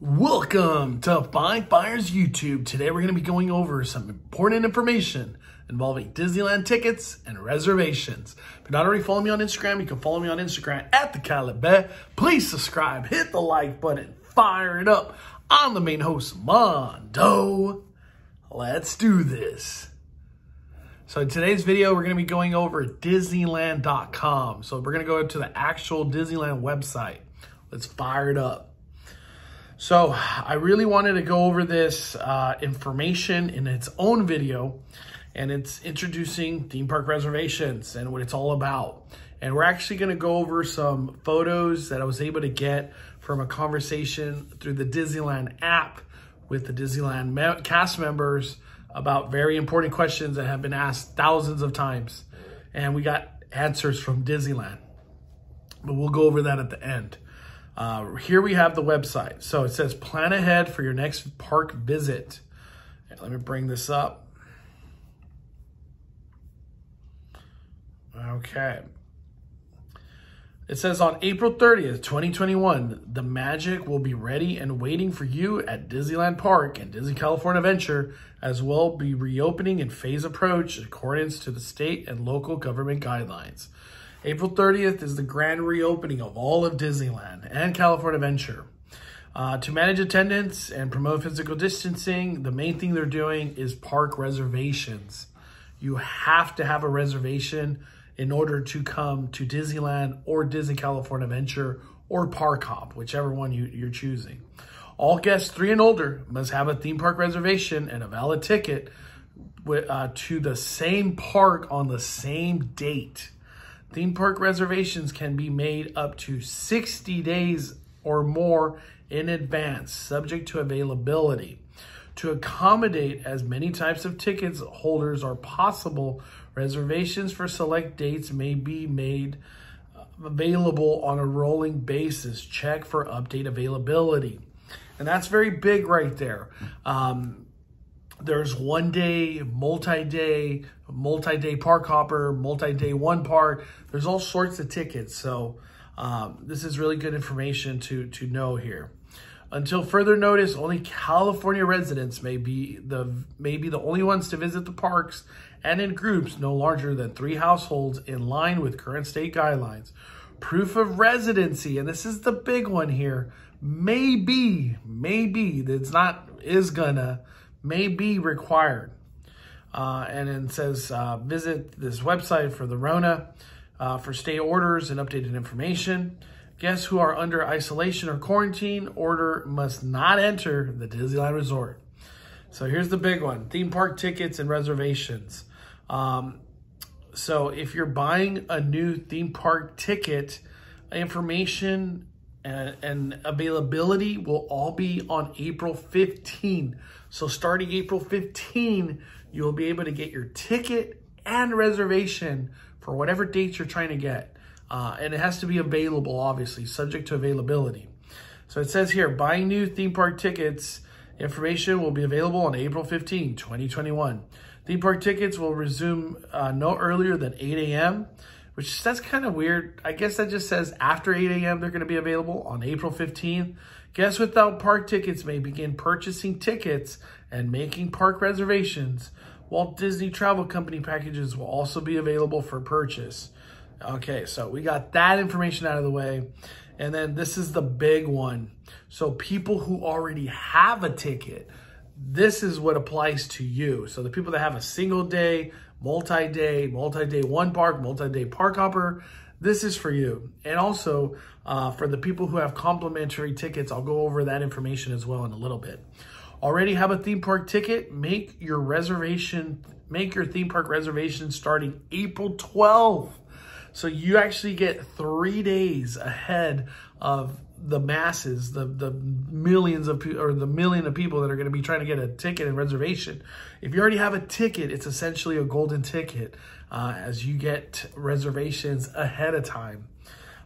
Welcome to Five Fires YouTube. Today we're going to be going over some important information involving Disneyland tickets and reservations. If you're not already following me on Instagram, you can follow me on Instagram at @TheCalibBet. Please subscribe, hit the like button, fire it up. I'm the main host, Mondo. Let's do this. So in today's video, we're going to be going over Disneyland.com. So we're going to go to the actual Disneyland website. Let's fire it up. So I really wanted to go over this information in its own video, and it's introducing theme park reservations and what it's all about. And we're actually going to go over some photos that I was able to get from a conversation through the Disneyland app with the Disneyland cast members about very important questions that have been asked thousands of times. And we got answers from Disneyland, but we'll go over that at the end. Here we have the website. So it says plan ahead for your next park visit. Let me bring this up. Okay. It says on April 30th, 2021, the magic will be ready and waiting for you at Disneyland Park and Disney California Adventure, as well be reopening in phase approach in accordance to the state and local government guidelines. April 30th is the grand reopening of all of Disneyland and California Adventure. To manage attendance and promote physical distancing, the main thing they're doing is park reservations. You have to have a reservation in order to come to Disneyland or Disney California Adventure or Park Hop, whichever one you're choosing. All guests 3 and older must have a theme park reservation and a valid ticket to the same park on the same date. Theme park reservations can be made up to 60 days or more in advance, subject to availability. To accommodate as many types of tickets holders are possible, reservations for select dates may be made available on a rolling basis. Check for update availability. And that's very big right there. There's 1 day, multi-day park hopper, multi-day one park. There's all sorts of tickets. So this is really good information to know here. Until further notice, only California residents may be the only ones to visit the parks, and in groups no larger than 3 households in line with current state guidelines. Proof of residency, and this is the big one here, may be required. And it says visit this website for the Rona for stay orders and updated information. Guests who are under isolation or quarantine order must not enter the Disneyland Resort. So here's the big one, theme park tickets and reservations. So if you're buying a new theme park ticket, information and availability will all be on April 15. So starting April 15, you'll be able to get your ticket and reservation for whatever dates you're trying to get. And it has to be available, obviously, subject to availability. So it says here, buying new theme park tickets, information will be available on April 15, 2021. Theme park tickets will resume no earlier than 8 a.m., which that's kind of weird. I guess that just says after 8 a.m. they're going to be available on April 15th. Guests without park tickets may begin purchasing tickets and making park reservations. Walt Disney Travel Company packages will also be available for purchase. Okay, so we got that information out of the way. And then this is the big one. So people who already have a ticket, this is what applies to you. So the people that have a single day, multi-day one park, multi-day park hopper, this is for you. And also for the people who have complimentary tickets, I'll go over that information as well in a little bit. Already have a theme park ticket? Make your theme park reservation starting April 12th. So you actually get 3 days ahead of the masses, the millions of people, or the million of people that are going to be trying to get a ticket and reservation. If you already have a ticket, it's essentially a golden ticket as you get reservations ahead of time.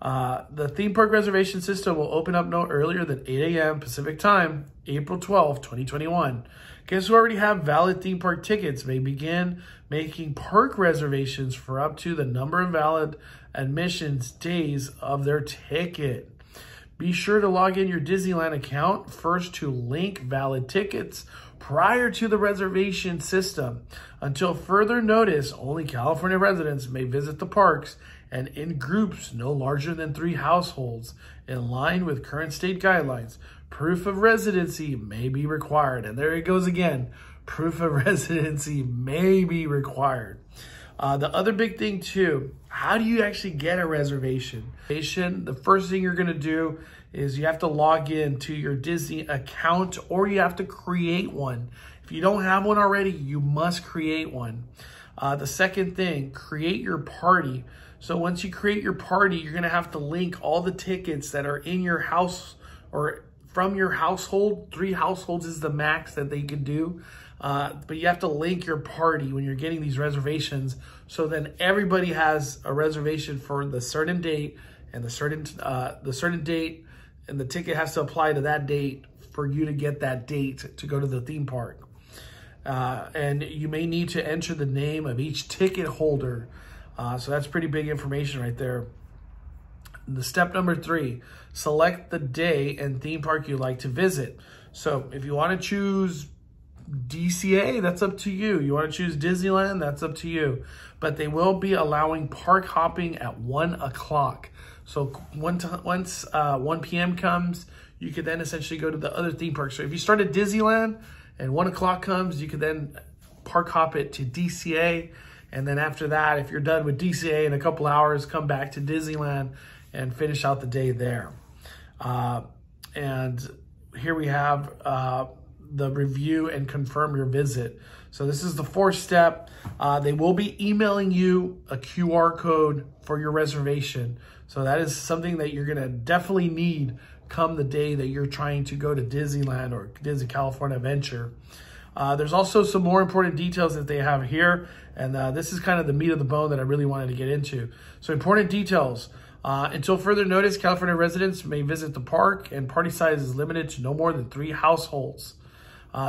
The theme park reservation system will open up no earlier than 8 a.m. Pacific time, April 12th, 2021. Guests who already have valid theme park tickets may begin making park reservations for up to the number of valid admissions days of their ticket. Be sure to log in your Disneyland account first to link valid tickets prior to the reservation system. Until further notice, only California residents may visit the parks and in groups no larger than 3 households. In line with current state guidelines, proof of residency may be required. And there it goes again. Proof of residency may be required. The other big thing too, how do you actually get a reservation? The first thing you're gonna do is you have to log in to your Disney account, or you have to create one. If you don't have one already, you must create one. The second thing, create your party. So once you create your party, you're gonna have to link all the tickets that are in your house or from your household. 3 households is the max that they can do. But you have to link your party when you're getting these reservations. So then everybody has a reservation for the certain date and the certain date, and the ticket has to apply to that date for you to get that date to go to the theme park. And you may need to enter the name of each ticket holder. So that's pretty big information right there. The step number 3, select the day and theme park you'd like to visit. So if you want to choose DCA, that's up to you. You want to choose Disneyland, that's up to you. But they will be allowing park hopping at 1 o'clock. So once 1 p.m. comes, you could then essentially go to the other theme park. So if you start at Disneyland and 1 o'clock comes, you could then park hop it to DCA. And then after that, if you're done with DCA in a couple hours, come back to Disneyland and finish out the day there. And here we have the review and confirm your visit. So this is the 4th step. They will be emailing you a QR code for your reservation. So that is something that you're gonna definitely need come the day that you're trying to go to Disneyland or Disney California Adventure. There's also some more important details that they have here. And this is kind of the meat of the bone that I really wanted to get into. So important details. Until further notice, California residents may visit the park, and party size is limited to no more than 3 households.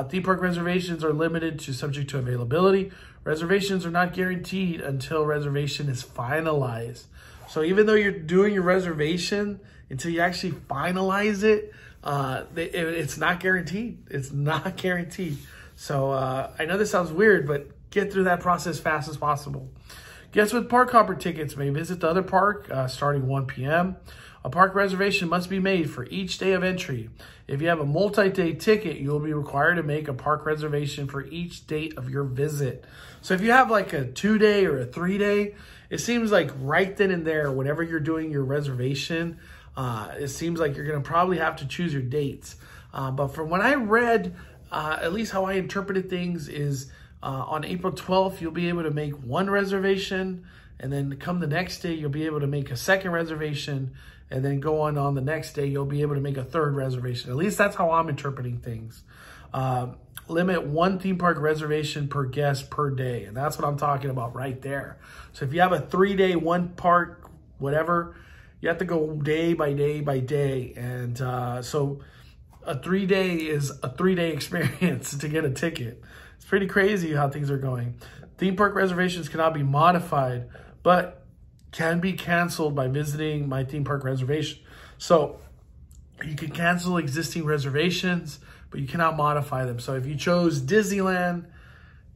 Theme park reservations are limited to subject to availability. Reservations are not guaranteed until reservation is finalized. So even though you're doing your reservation, until you actually finalize it, it's not guaranteed. It's not guaranteed. So I know this sounds weird, but get through that process fast as possible. Guests with park hopper tickets may visit the other park starting 1 p.m. A park reservation must be made for each day of entry. If you have a multi-day ticket, you will be required to make a park reservation for each date of your visit. So if you have like a 2-day or a 3-day, it seems like right then and there, whenever you're doing your reservation, it seems like you're going to probably have to choose your dates. But from what I read, at least how I interpreted things is on April 12th, you'll be able to make 1 reservation, and then come the next day, you'll be able to make a 2nd reservation, and then go on the next day, you'll be able to make a 3rd reservation. At least that's how I'm interpreting things. Limit 1 theme park reservation per guest per day, and that's what I'm talking about right there. So if you have a 3-day, 1 park, whatever, you have to go day by day by day, and so a 3-day is a 3-day experience to get a ticket. It's pretty crazy how things are going. Theme park reservations cannot be modified, but can be canceled by visiting My Theme Park Reservation. So you can cancel existing reservations, but you cannot modify them. So if you chose Disneyland,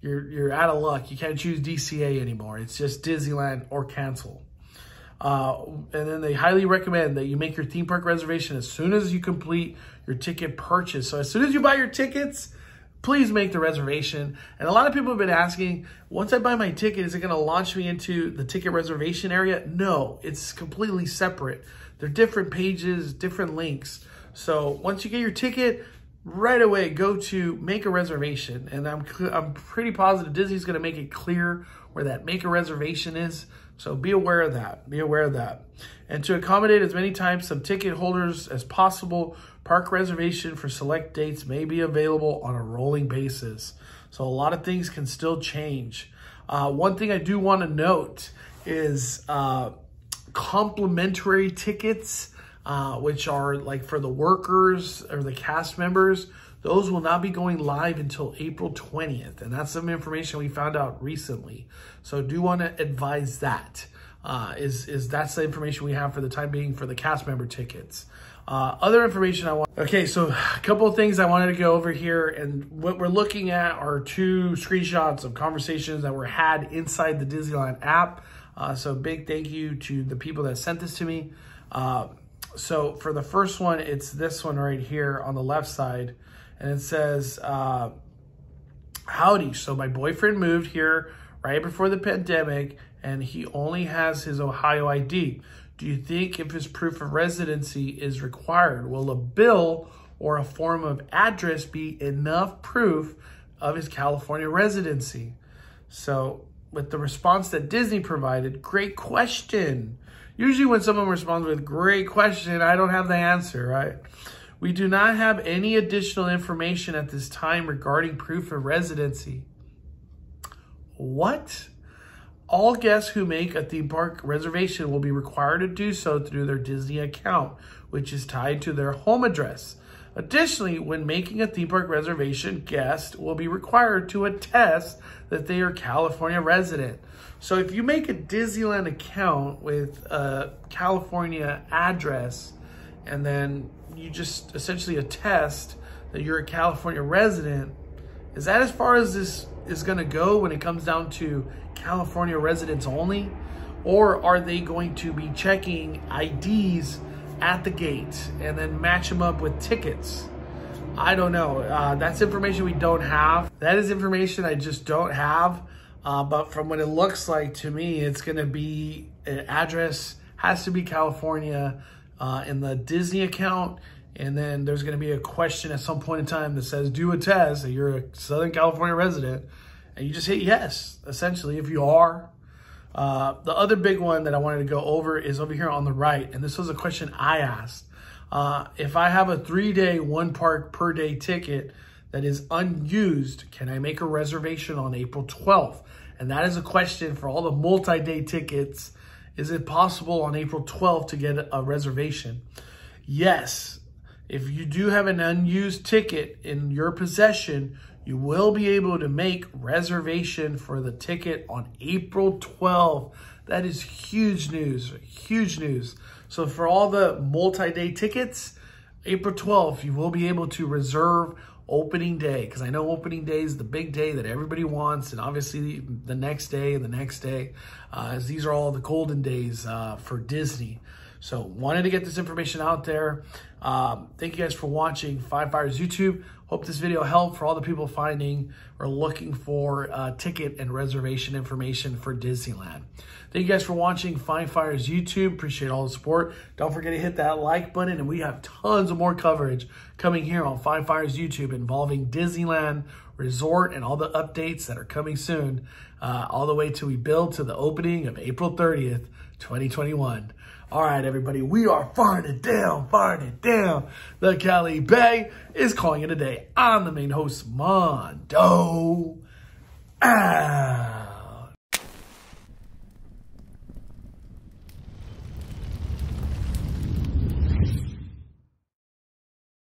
you're out of luck. You can't choose DCA anymore. It's just Disneyland or cancel. And then they highly recommend that you make your theme park reservation as soon as you complete your ticket purchase. So as soon as you buy your tickets, please make the reservation. And a lot of people have been asking, once I buy my ticket, is it gonna launch me into the ticket reservation area? No, it's completely separate. They're different pages, different links. So once you get your ticket, right away, go to make a reservation. And I'm pretty positive Disney's gonna make it clear where that make a reservation is. So be aware of that, be aware of that. And to accommodate as many types of ticket holders as possible, park reservation for select dates may be available on a rolling basis. So a lot of things can still change. One thing I do want to note is complimentary tickets, which are like for the workers or the cast members. Those will not be going live until April 20th. And that's some information we found out recently. So do want to advise that. That's the information we have for the time being for the cast member tickets. Other information I want. Okay, so a couple of things I wanted to go over here, and what we're looking at are 2 screenshots of conversations that were had inside the Disneyland app. So big thank you to the people that sent this to me. So for the first one, it's this one right here on the left side, and it says, howdy, so my boyfriend moved here right before the pandemic, and he only has his Ohio ID. Do you think if his proof of residency is required, will a bill or a form of address be enough proof of his California residency? So with the response that Disney provided, great question. Usually when someone responds with great question, I don't have the answer, right? We do not have any additional information at this time regarding proof of residency. What? All guests who make a theme park reservation will be required to do so through their Disney account, which is tied to their home address. Additionally, when making a theme park reservation, guests will be required to attest that they are California resident. So if you make a Disneyland account with a California address, and then you just essentially attest that you're a California resident, is that as far as this is going to go when it comes down to California residents only? Or are they going to be checking IDs at the gate and then match them up with tickets? I don't know. That's information we don't have. That is information I just don't have. But from what it looks like to me, it's going to be an address, has to be California in the Disney account. And then there's going to be a question at some point in time that says, do a test that you're a Southern California resident. And you just hit yes, essentially, if you are. The other big one that I wanted to go over is over here on the right. And this was a question I asked. If I have a 3-day, 1 park per day ticket that is unused, can I make a reservation on April 12th? And that is a question for all the multi-day tickets. Is it possible on April 12th to get a reservation? Yes. If you do have an unused ticket in your possession, you will be able to make reservation for the ticket on April 12th. That is huge news, huge news. So for all the multi-day tickets, April 12th, you will be able to reserve opening day, because I know opening day is the big day that everybody wants, and obviously the next day and the next day, as these are all the golden days for Disney. So wanted to get this information out there. Thank you guys for watching Five Fires YouTube. Hope this video helped for all the people finding or looking for ticket and reservation information for Disneyland. Thank you guys for watching Five Fires YouTube. Appreciate all the support. Don't forget to hit that like button, and we have tons of more coverage coming here on Five Fires YouTube involving Disneyland Resort and all the updates that are coming soon, all the way till we build to the opening of April 30th, 2021. All right, everybody, we are firing it down, firing it down. The Cali Bay is calling it a day. I'm the main host, Mondo.